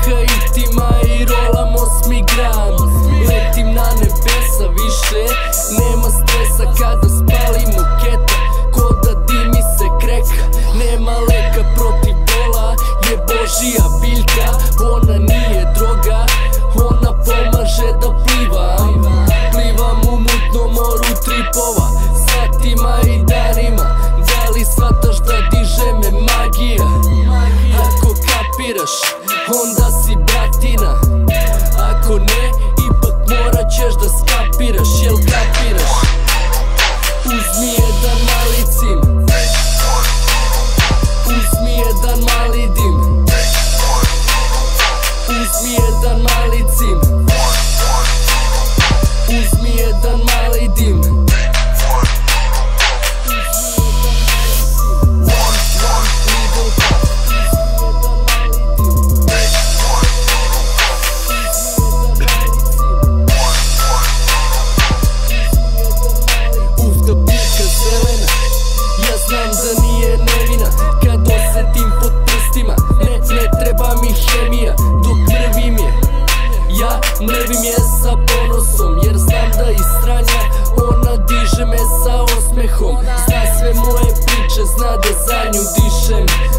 Haitima i rolam 8 gram. Letim na nebesa, više nema stresa kada spalimo keta, ko da dimi se kreka. Nema leka protiv bola, je Božija biljka. Ona nije droga, ona pomaže da plivam. Plivam u mutnom moru tripova, satima i danima. Da li shvataš da diže me magija? Ako kapiraš, onda si bratina. Ako ne, ipak morat ćeš da skapiraš, jel kapiraš? Uzmi jedan mali cim, uzmi jedan mali dim, uzmi jedan mali cim, uzmi jedan mali dim. Znam da nije nevina kad osetim pod prstima. Ne treba mi hemija dok mrvim je. Ja mrvim je sa ponosom, jer znam da istranja ona diže me sa osmehom. Zna sve moje priče, zna da za nju dišem.